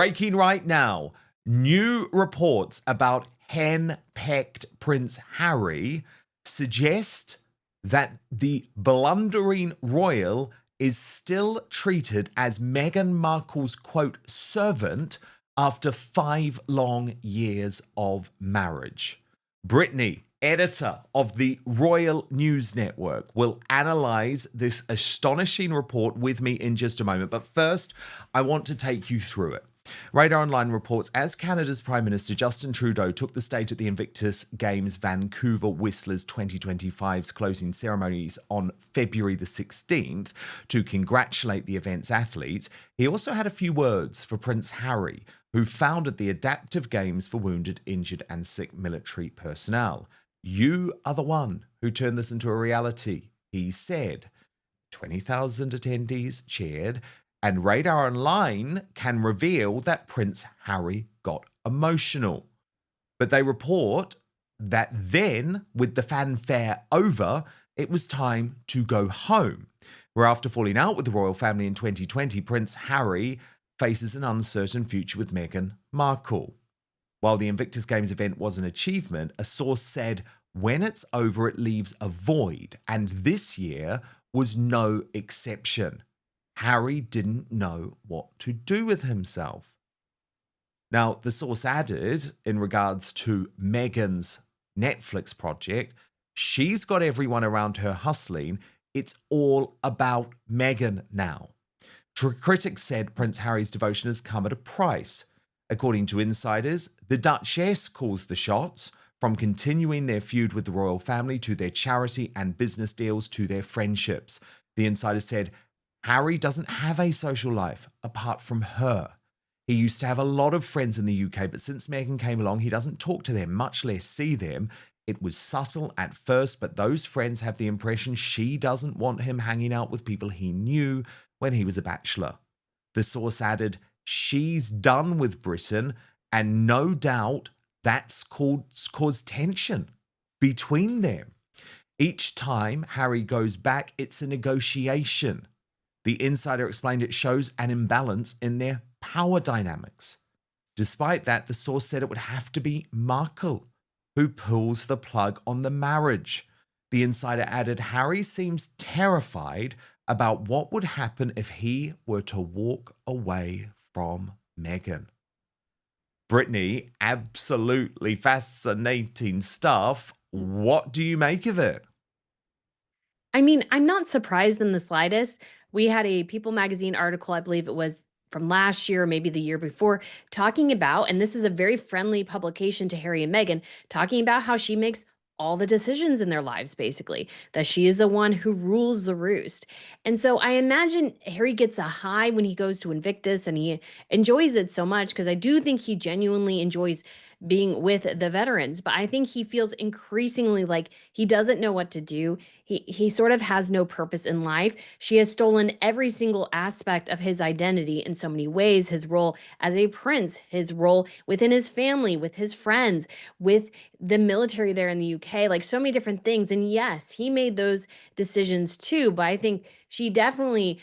Breaking right now, new reports about hen-pecked Prince Harry suggest that the blundering royal is still treated as Meghan Markle's, quote, servant after 5 long years of marriage. Brittany, editor of the Royal News Network, will analyze this astonishing report with me in just a moment. But first, I want to take you through it. Radar Online reports as Canada's Prime Minister Justin Trudeau took the stage at the Invictus Games Vancouver Whistlers 2025's closing ceremonies on February the 16th to congratulate the event's athletes, he also had a few words for Prince Harry, who founded the Adaptive Games for Wounded, Injured and Sick military personnel. "You are the one who turned this into a reality," he said. 20,000 attendees cheered, and Radar Online can reveal that Prince Harry got emotional. But they report that then, with the fanfare over, it was time to go home, where after falling out with the royal family in 2020, Prince Harry faces an uncertain future with Meghan Markle. While the Invictus Games event was an achievement, a source said, when it's over, it leaves a void, and this year was no exception. Harry didn't know what to do with himself. Now, the source added, in regards to Meghan's Netflix project, she's got everyone around her hustling. It's all about Meghan now. Critics said Prince Harry's devotion has come at a price. According to insiders, the Duchess calls the shots, from continuing their feud with the royal family to their charity and business deals to their friendships. The insider said, Harry doesn't have a social life apart from her. He used to have a lot of friends in the UK, but since Meghan came along, he doesn't talk to them, much less see them. It was subtle at first, but those friends have the impression she doesn't want him hanging out with people he knew when he was a bachelor. The source added, she's done with Britain, and no doubt that's caused tension between them. Each time Harry goes back, it's a negotiation. The insider explained it shows an imbalance in their power dynamics. Despite that, the source said it would have to be Markle who pulls the plug on the marriage. The insider added, Harry seems terrified about what would happen if he were to walk away from Meghan. Brittany, absolutely fascinating stuff. What do you make of it? I mean, I'm not surprised in the slightest. We had a People magazine article, I believe it was from last year, or maybe the year before, talking about, and this is a very friendly publication to Harry and Meghan, talking about how she makes all the decisions in their lives, basically, that she is the one who rules the roost. And so I imagine Harry gets a high when he goes to Invictus and he enjoys it so much, because I do think he genuinely enjoys being with the veterans, but I think he feels increasingly like he doesn't know what to do. He sort of has no purpose in life. She has stolen every single aspect of his identity in so many ways, his role as a prince, his role within his family, with his friends, with the military there in the UK, like so many different things. And yes, he made those decisions too, but I think she definitely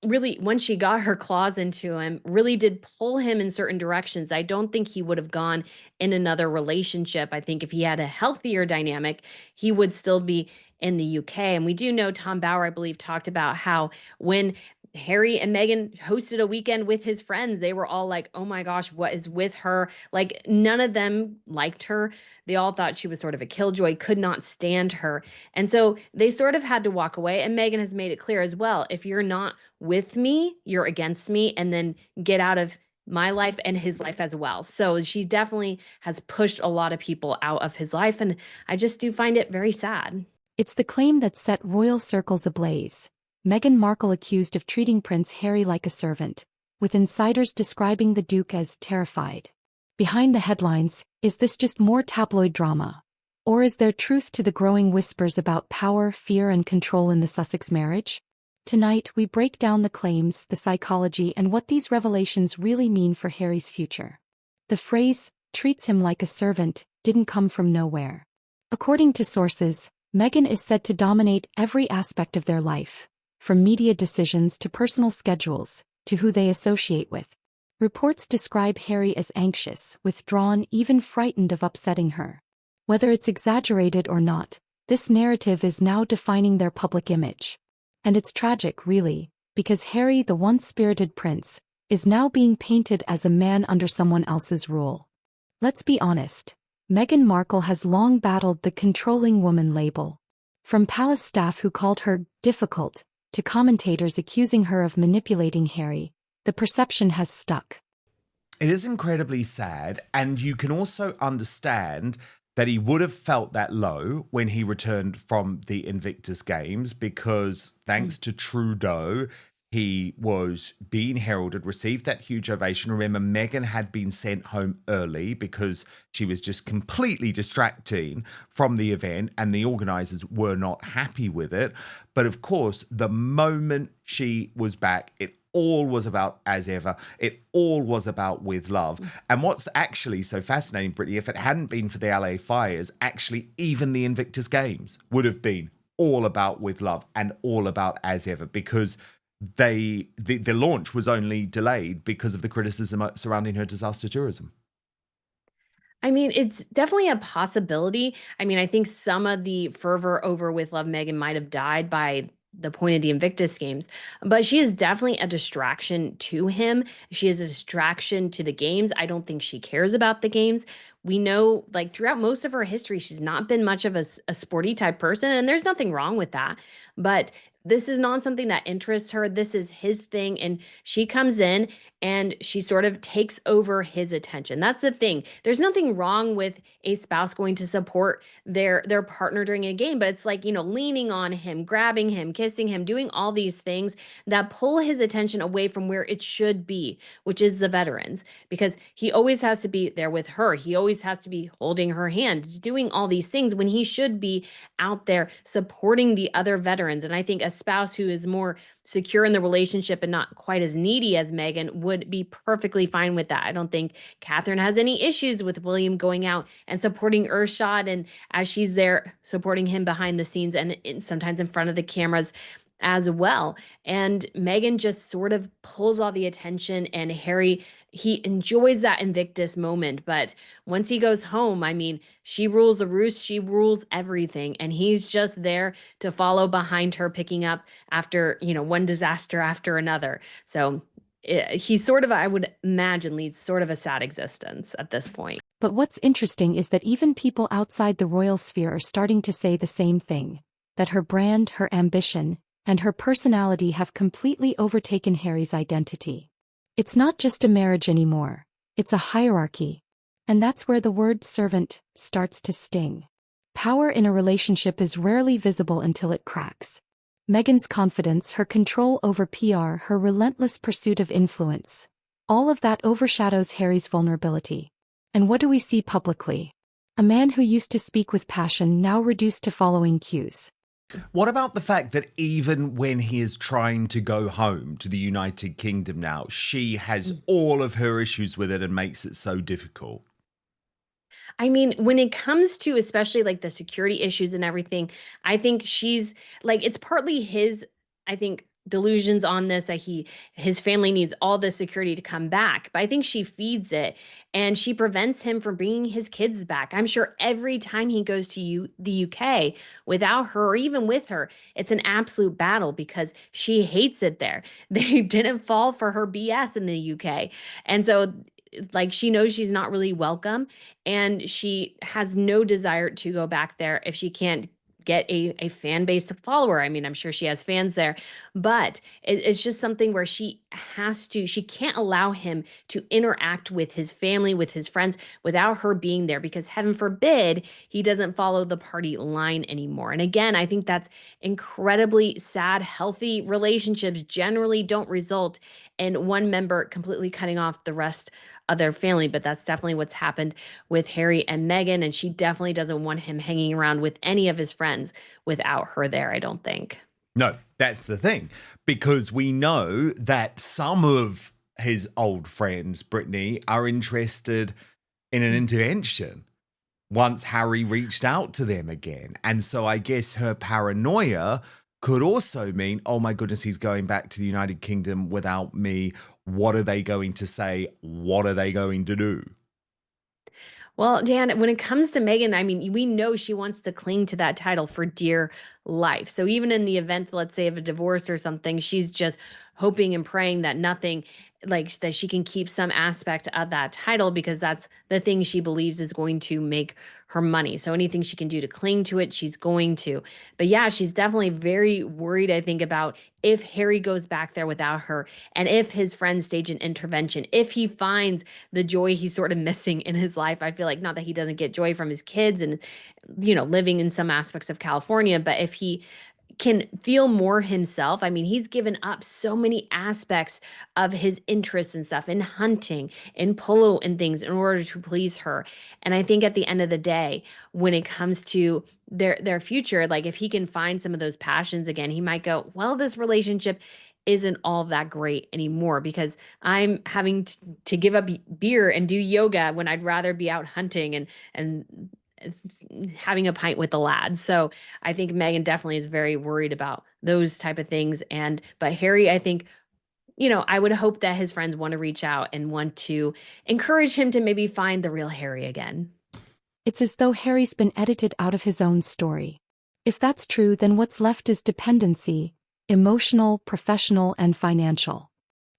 really, when she got her claws into him, really did pull him in certain directions. I don't think he would have gone in another relationship. I think if he had a healthier dynamic, he would still be in the UK. And we do know Tom Bauer, I believe, talked about how when Harry and Meghan hosted a weekend with his friends, they were all like, oh my gosh, what is with her? Like, none of them liked her. They all thought she was sort of a killjoy, could not stand her. And so they sort of had to walk away. And Meghan has made it clear as well, if you're not with me, you're against me, and then get out of my life and his life as well. So she definitely has pushed a lot of people out of his life. And I just do find it very sad. It's the claim that set royal circles ablaze. Meghan Markle accused of treating Prince Harry like a servant, with insiders describing the Duke as terrified. Behind the headlines, is this just more tabloid drama? Or is there truth to the growing whispers about power, fear, and control in the Sussex marriage? Tonight, we break down the claims, the psychology, and what these revelations really mean for Harry's future. The phrase, treats him like a servant, didn't come from nowhere. According to sources, Meghan is said to dominate every aspect of their life, from media decisions to personal schedules, to who they associate with. Reports describe Harry as anxious, withdrawn, even frightened of upsetting her. Whether it's exaggerated or not, this narrative is now defining their public image. And it's tragic, really, because Harry, the once-spirited prince, is now being painted as a man under someone else's rule. Let's be honest, Meghan Markle has long battled the controlling woman label. From palace staff who called her difficult, to commentators accusing her of manipulating Harry, the perception has stuck. It is incredibly sad, and you can also understand that he would have felt that low when he returned from the Invictus Games because, thanks to Trudeau, he was being heralded, received that huge ovation. Remember, Meghan had been sent home early because she was just completely distracting from the event and the organisers were not happy with it. But of course, the moment she was back, it all was about as ever. It all was about with love. And what's actually so fascinating, Brittany, if it hadn't been for the LA fires, actually even the Invictus Games would have been all about with love and all about as ever because the launch was only delayed because of the criticism surrounding her disaster tourism. I mean, it's definitely a possibility. I mean, I think some of the fervor over With Love Megan might have died by the point of the Invictus Games, but she is definitely a distraction to him. She is a distraction to the games. I don't think she cares about the games. We know, like, throughout most of her history, she's not been much of a sporty type person, and there's nothing wrong with that. But this is not something that interests her. This is his thing. And she comes in and she sort of takes over his attention. That's the thing. There's nothing wrong with a spouse going to support their partner during a game, but it's like, leaning on him, grabbing him, kissing him, doing all these things that pull his attention away from where it should be, which is the veterans, because he always has to be there with her. He always has to be holding her hand, doing all these things when he should be out there supporting the other veterans. And I think a spouse who is more secure in the relationship and not quite as needy as Meghan would be perfectly fine with that. I don't think Catherine has any issues with William going out and supporting Urshad, and as she's there supporting him behind the scenes and sometimes in front of the cameras as well. And Meghan just sort of pulls all the attention, and Harry, he enjoys that Invictus moment. But once he goes home, I mean, she rules the roost, she rules everything. And he's just there to follow behind her, picking up after, one disaster after another. So he sort of, I would imagine, leads sort of a sad existence at this point. But what's interesting is that even people outside the royal sphere are starting to say the same thing, that her brand, her ambition, and her personality have completely overtaken Harry's identity. It's not just a marriage anymore, it's a hierarchy. And that's where the word servant starts to sting. Power in a relationship is rarely visible until it cracks. Meghan's confidence, her control over PR, her relentless pursuit of influence, all of that overshadows Harry's vulnerability. And what do we see publicly? A man who used to speak with passion, now reduced to following cues. What about the fact that even when he is trying to go home to the United Kingdom now, she has all of her issues with it and makes it so difficult? I mean, when it comes to especially like the security issues and everything, I think she's like, it's partly his, I think, delusions on this, that his family needs all this security to come back. But I think she feeds it and she prevents him from bringing his kids back. I'm sure every time he goes to the UK without her or even with her, it's an absolute battle because she hates it there. They didn't fall for her BS in the UK. And so like she knows she's not really welcome and she has no desire to go back there if she can't get a fan base to follow her. I mean, I'm sure she has fans there, but it's just something where she can't allow him to interact with his family, with his friends, without her being there, because heaven forbid he doesn't follow the party line anymore. And again, I think that's incredibly sad. Healthy relationships generally don't result in one member completely cutting off the rest of their family, but that's definitely what's happened with Harry and Meghan, and she definitely doesn't want him hanging around with any of his friends without her there, I don't think. No, that's the thing, because we know that some of his old friends, Brittany, are interested in an intervention once Harry reached out to them again. And so I guess her paranoia could also mean, oh my goodness, he's going back to the United Kingdom without me. What are they going to say? What are they going to do? Well, Dan, when it comes to Meghan, I mean, we know she wants to cling to that title for dear life. So even in the event, let's say, of a divorce or something, she's just hoping and praying that nothing, like that she can keep some aspect of that title because that's the thing she believes is going to make her money. So anything she can do to cling to it, she's going to. But yeah, she's definitely very worried, I think, about if Harry goes back there without her and if his friends stage an intervention, if he finds the joy he's sort of missing in his life. I feel like not that he doesn't get joy from his kids and, living in some aspects of California, but if he can feel more himself. I mean, he's given up so many aspects of his interests and stuff in hunting, in polo and things in order to please her. And I think at the end of the day, when it comes to their future, like if he can find some of those passions again, he might go, well, this relationship isn't all that great anymore because I'm having to give up beer and do yoga when I'd rather be out hunting and having a pint with the lads. So I think Meghan definitely is very worried about those type of things. But Harry, I think, I would hope that his friends want to reach out and want to encourage him to maybe find the real Harry again. It's as though Harry's been edited out of his own story. If that's true, then what's left is dependency, emotional, professional, and financial.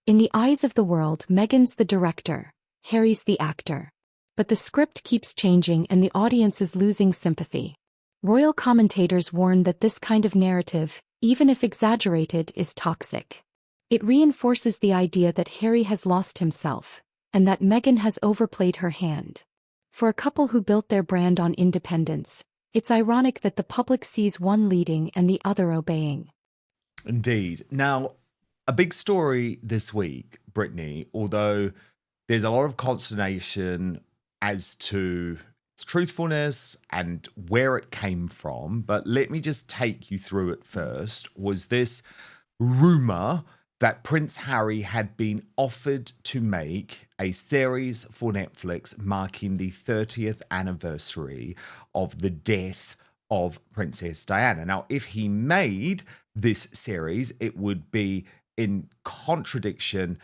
In the eyes of the world, Meghan's the director, Harry's the actor. But the script keeps changing and the audience is losing sympathy. Royal commentators warn that this kind of narrative, even if exaggerated, is toxic. It reinforces the idea that Harry has lost himself, and that Meghan has overplayed her hand. For a couple who built their brand on independence, it's ironic that the public sees one leading and the other obeying. Indeed. Now, a big story this week, Brittany, although there's a lot of consternation as to its truthfulness and where it came from, but let me just take you through it first, was this rumor that Prince Harry had been offered to make a series for Netflix marking the 30th anniversary of the death of Princess Diana. Now, if he made this series, it would be in contradiction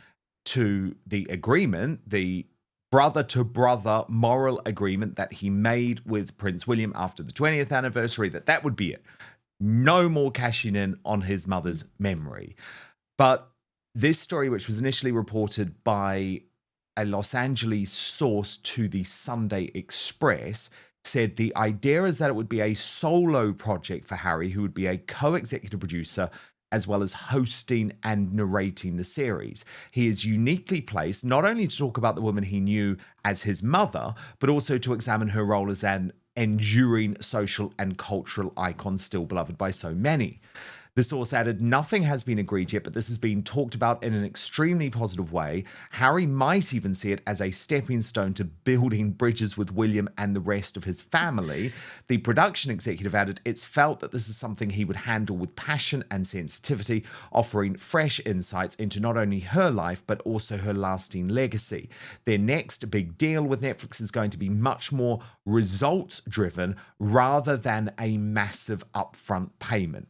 to the agreement, the brother-to-brother moral agreement that he made with Prince William after the 20th anniversary, that would be it. No more cashing in on his mother's memory. But this story, which was initially reported by a Los Angeles source to the Sunday Express, said the idea is that it would be a solo project for Harry, who would be a co-executive producer, as well as hosting and narrating the series. He is uniquely placed not only to talk about the woman he knew as his mother, but also to examine her role as an enduring social and cultural icon still beloved by so many. The source added, nothing has been agreed yet, but this has been talked about in an extremely positive way. Harry might even see it as a stepping stone to building bridges with William and the rest of his family. The production executive added, it's felt that this is something he would handle with passion and sensitivity, offering fresh insights into not only her life, but also her lasting legacy. Their next big deal with Netflix is going to be much more results-driven rather than a massive upfront payment.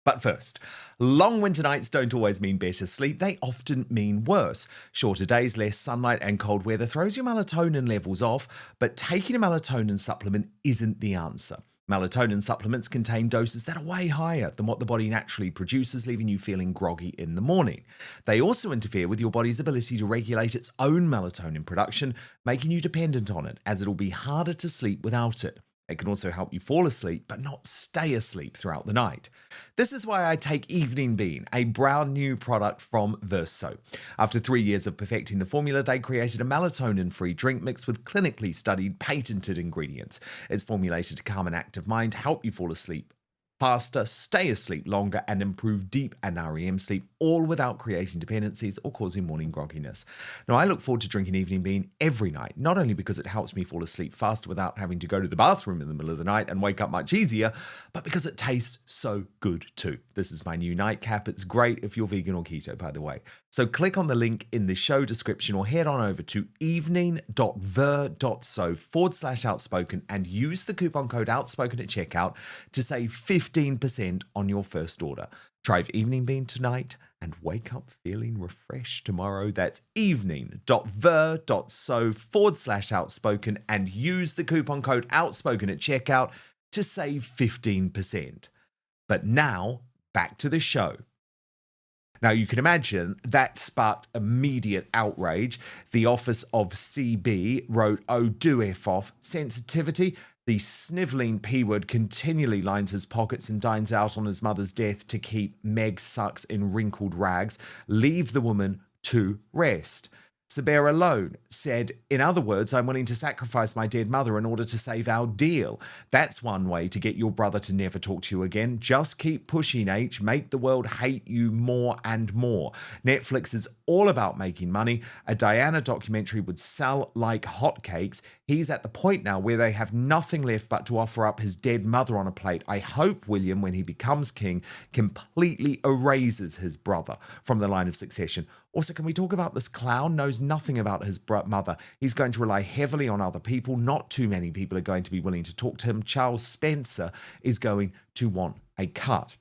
But first, long winter nights don't always mean better sleep, they often mean worse. Shorter days, less sunlight and cold weather throws your melatonin levels off, but taking a melatonin supplement isn't the answer. Melatonin supplements contain doses that are way higher than what the body naturally produces, leaving you feeling groggy in the morning. They also interfere with your body's ability to regulate its own melatonin production, making you dependent on it, as it'll be harder to sleep without it. It can also help you fall asleep, but not stay asleep throughout the night. This is why I take Evening Bean, a brand new product from Verso. After 3 years of perfecting the formula, they created a melatonin-free drink mix with clinically studied, patented ingredients. It's formulated to calm an active mind, help you fall asleep faster, stay asleep longer, and improve deep and REM sleep, all without creating dependencies or causing morning grogginess. Now, I look forward to drinking Evening Bean every night, not only because it helps me fall asleep faster without having to go to the bathroom in the middle of the night and wake up much easier, but because it tastes so good too. This is my new nightcap. It's great if you're vegan or keto, by the way. So click on the link in the show description or head on over to evening.ver.so/outspoken and use the coupon code outspoken at checkout to save 15% on your first order. Try Evening Bean tonight and wake up feeling refreshed tomorrow. That's evening.ver.so/outspoken and use the coupon code outspoken at checkout to save 15%. But now, back to the show. Now, you can imagine that sparked immediate outrage. The office of CB wrote, "Oh, do F off. Sensitivity." The snivelling P-word continually lines his pockets and dines out on his mother's death to keep Meg Sucks in wrinkled rags. Leave the woman to rest. Sabera alone said, "In other words, I'm willing to sacrifice my dead mother in order to save our deal. That's one way to get your brother to never talk to you again. Just keep pushing, H. Make the world hate you more and more. Netflix is all about making money. A Diana documentary would sell like hotcakes. He's at the point now where they have nothing left but to offer up his dead mother on a plate. I hope William, when he becomes king, completely erases his brother from the line of succession. Also, can we talk about this clown? Knows nothing about his mother. He's going to rely heavily on other people. Not too many people are going to be willing to talk to him. Charles Spencer is going to want a cut."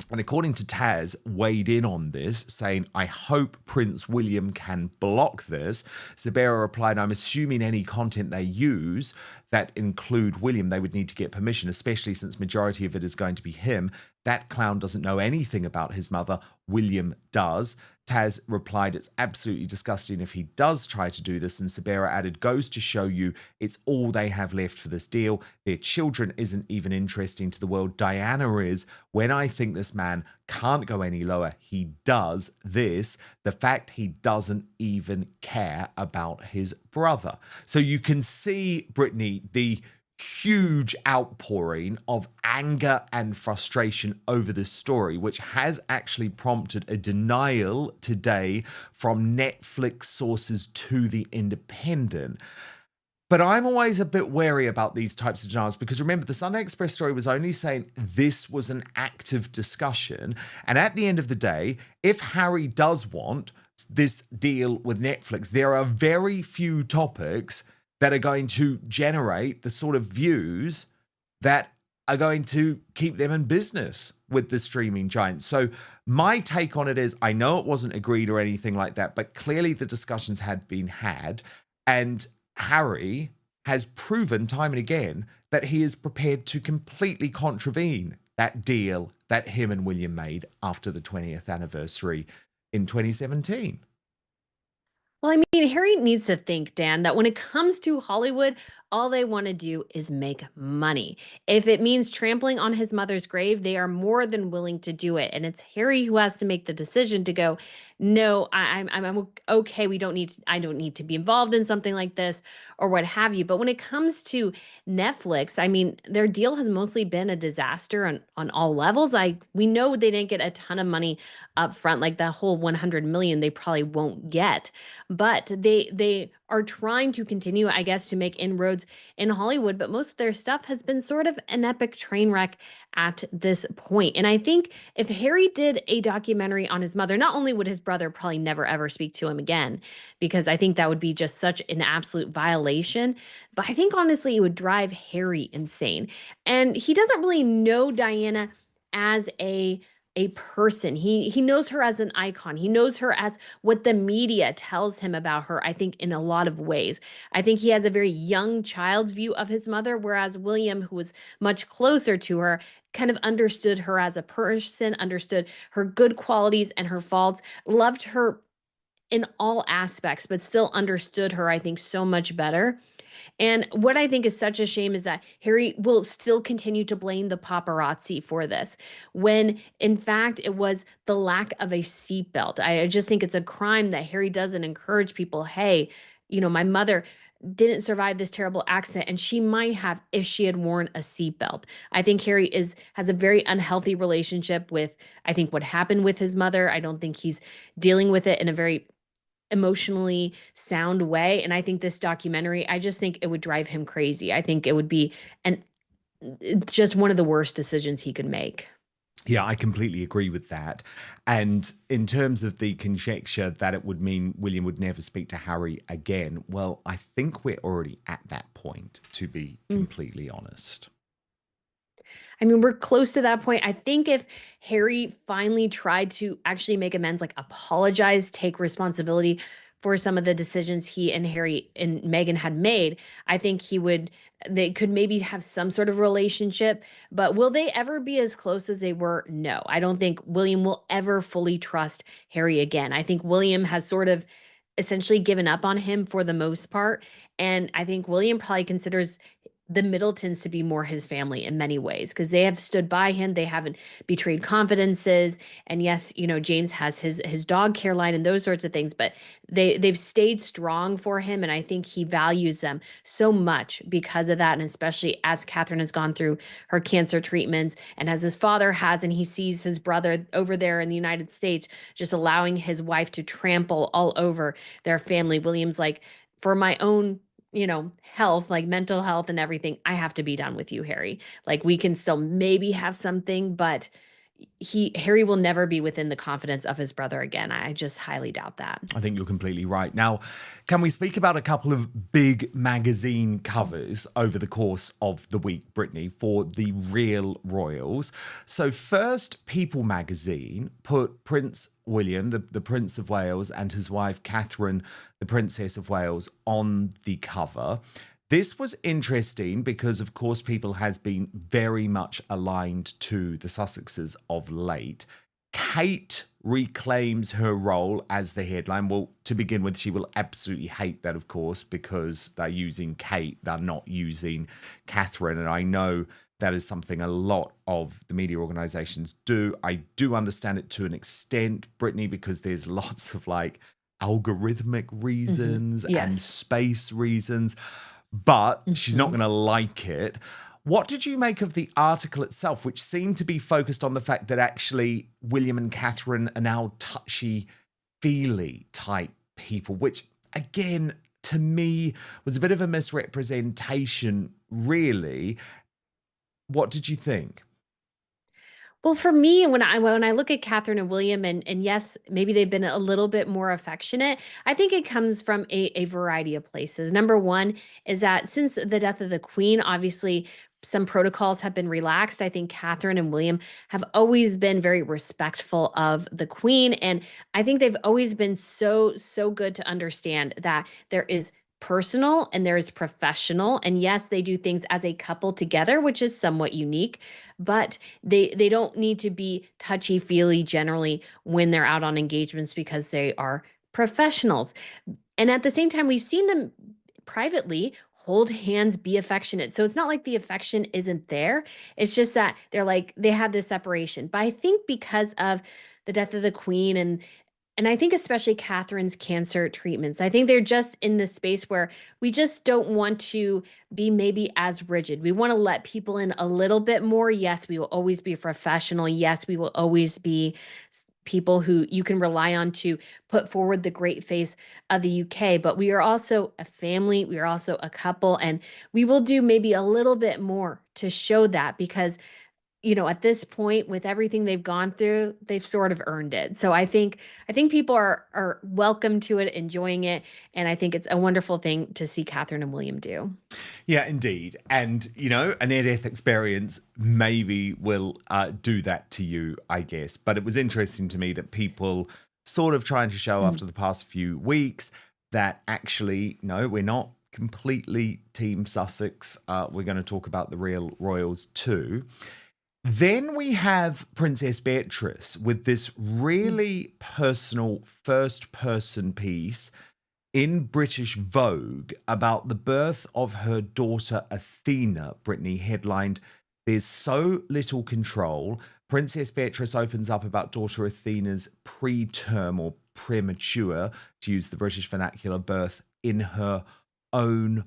And according to Taz, weighed in on this, saying, "I hope Prince William can block this." Sabera replied, "I'm assuming any content they use that include William, they would need to get permission, especially since majority of it is going to be him. That clown doesn't know anything about his mother. William does." Taz replied, "It's absolutely disgusting if he does try to do this." And Sabera added, "Goes to show you it's all they have left for this deal. Their children isn't even interesting to the world. Diana is. When I think this man can't go any lower, he does this. The fact he doesn't even care about his brother." So you can see, Brittany, the huge outpouring of anger and frustration over this story, which has actually prompted a denial today from Netflix sources to The Independent. But I'm always a bit wary about these types of denials because remember, the Sunday Express story was only saying this was an active discussion. And at the end of the day, if Harry does want this deal with Netflix, there are very few topics that are going to generate the sort of views that are going to keep them in business with the streaming giant. So my take on it is, I know it wasn't agreed or anything like that, but clearly the discussions had been had, and Harry has proven time and again that he is prepared to completely contravene that deal that him and William made after the 20th anniversary in 2017. Well, I mean, Harry needs to think, Dan, that when it comes to Hollywood, all they want to do is make money. If it means trampling on his mother's grave, they are more than willing to do it. And it's Harry who has to make the decision to go, no, I'm okay. I don't need to be involved in something like this or what have you. But when it comes to Netflix, I mean, their deal has mostly been a disaster on all levels. We know they didn't get a ton of money up front, like that whole 100 million they probably won't get. But they are trying to continue, I guess, to make inroads in Hollywood, but most of their stuff has been sort of an epic train wreck at this point. And I think if Harry did a documentary on his mother, not only would his brother probably never ever speak to him again, because I think that would be just such an absolute violation, but I think honestly it would drive Harry insane. And he doesn't really know Diana as a person. He knows her as an icon. He knows her as what the media tells him about her, I think, in a lot of ways. I think he has a very young child's view of his mother, whereas William, who was much closer to her, kind of understood her as a person, understood her good qualities and her faults, loved her in all aspects, but still understood her, I think, so much better. And what I think is such a shame is that Harry will still continue to blame the paparazzi for this, when in fact it was the lack of a seatbelt. I just think it's a crime that Harry doesn't encourage people. Hey, my mother didn't survive this terrible accident, and she might have if she had worn a seatbelt. I think Harry has a very unhealthy relationship with, I think, what happened with his mother. I don't think he's dealing with it in a very emotionally sound way. And I think this documentary, I just think it would drive him crazy. I think it would be an just one of the worst decisions he could make. Yeah, I completely agree with that. And in terms of the conjecture that it would mean William would never speak to Harry again, well, I think we're already at that point, to be completely honest. I mean, we're close to that point. I think if Harry finally tried to actually make amends, like apologize, take responsibility for some of the decisions he and Harry and Meghan had made, I think they could maybe have some sort of relationship. But will they ever be as close as they were? No, I don't think William will ever fully trust Harry again. I think William has sort of essentially given up on him for the most part. And I think William probably considers the Middletons to be more his family in many ways because they have stood by him. They haven't betrayed confidences. And yes, James has his dog care line and those sorts of things, but they've stayed strong for him. And I think he values them so much because of that. And especially as Catherine has gone through her cancer treatments and as his father has, and he sees his brother over there in the United States, just allowing his wife to trample all over their family. William's like, for my own health, like mental health and everything, I have to be done with you, Harry. Like we can still maybe have something, but Harry will never be within the confidence of his brother again. I just highly doubt that. I think you're completely right. Now, can we speak about a couple of big magazine covers over the course of the week, Brittany, for the real royals? So first, People magazine put Prince William, the Prince of Wales, and his wife Catherine, the Princess of Wales, on the cover. This was interesting because, of course, People has been very much aligned to the Sussexes of late. Kate reclaims her role as the headline. Well, to begin with, she will absolutely hate that, of course, because they're using Kate. They're not using Catherine. And I know that is something a lot of the media organizations do. I do understand it to an extent, Brittany, because there's lots of algorithmic reasons and Yes. space reasons. But she's not going to like it. What did you make of the article itself, which seemed to be focused on the fact that actually William and Catherine are now touchy-feely type people, which, again, to me was a bit of a misrepresentation, really. What did you think? Well, for me, when I look at Catherine and William, and yes, maybe they've been a little bit more affectionate. I think it comes from a variety of places. Number one is that since the death of the Queen, obviously some protocols have been relaxed. I think Catherine and William have always been very respectful of the Queen, and I think they've always been so good to understand that there is personal and there is professional. And yes, they do things as a couple together, which is somewhat unique, but they don't need to be touchy-feely generally when they're out on engagements because they are professionals. And at the same time, we've seen them privately hold hands, be affectionate. So it's not like the affection isn't there. It's just that they had this separation. But I think because of the death of the Queen and I think especially Catherine's cancer treatments, I think they're just in this space where we just don't want to be maybe as rigid. We want to let people in a little bit more. Yes, we will always be professional. Yes, we will always be people who you can rely on to put forward the great face of the UK. But we are also a family. We are also a couple. And we will do maybe a little bit more to show that because at this point, with everything they've gone through, they've sort of earned it. So I think people are welcome to it, enjoying it, and I think it's a wonderful thing to see Catherine and William do. Yeah, indeed. And, a near-death experience maybe will do that to you, I guess. But it was interesting to me that People sort of trying to show after the past few weeks that actually, no, we're not completely Team Sussex. We're going to talk about the real royals too. Then we have Princess Beatrice with this really personal first-person piece in British Vogue about the birth of her daughter Athena. Brittany headlined, "There's so little control." Princess Beatrice opens up about daughter Athena's preterm or premature, to use the British vernacular, birth in her own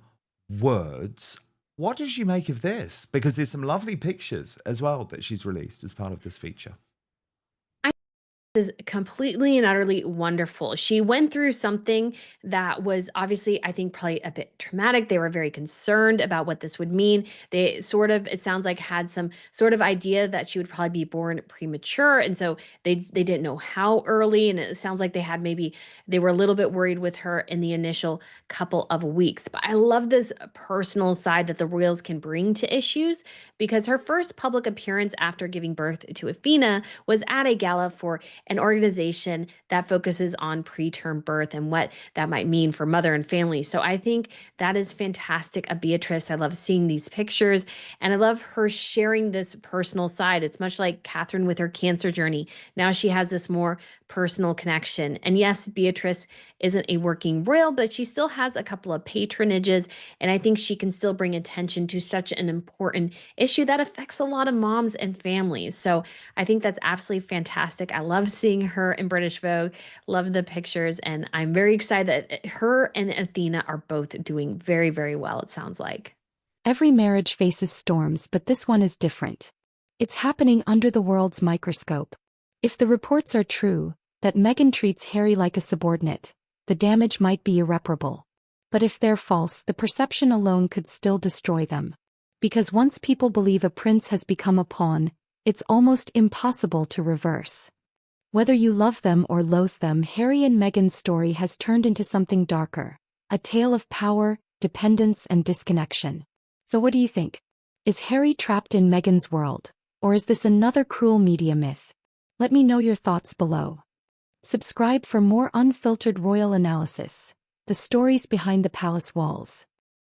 words. What did you make of this? Because there's some lovely pictures as well that she's released as part of this feature. Is completely and utterly wonderful. She went through something that was obviously, I think, probably a bit traumatic. They were very concerned about what this would mean. They sort of, it sounds like, had some sort of idea that she would probably be born premature, and so they didn't know how early. And it sounds like they were a little bit worried with her in the initial couple of weeks. But I love this personal side that the royals can bring to issues, because her first public appearance after giving birth to Athena was at a gala for an organization that focuses on preterm birth and what that might mean for mother and family. So I think that is fantastic of Beatrice. I love seeing these pictures, and I love her sharing this personal side. It's much like Catherine with her cancer journey. Now she has this more personal connection. And yes, Beatrice isn't a working royal, but she still has a couple of patronages, and I think she can still bring attention to such an important issue that affects a lot of moms and families. So I think that's absolutely fantastic. I love seeing her in British Vogue, love the pictures, and I'm very excited that her and Athena are both doing very, very well, it sounds like. Every marriage faces storms, but this one is different. It's happening under the world's microscope. If the reports are true, that Meghan treats Harry like a subordinate, the damage might be irreparable. But if they're false, the perception alone could still destroy them. Because once people believe a prince has become a pawn, it's almost impossible to reverse. Whether you love them or loathe them, Harry and Meghan's story has turned into something darker, a tale of power, dependence, and disconnection. So what do you think? Is Harry trapped in Meghan's world, or is this another cruel media myth? Let me know your thoughts below. Subscribe for more unfiltered royal analysis, the stories behind the palace walls.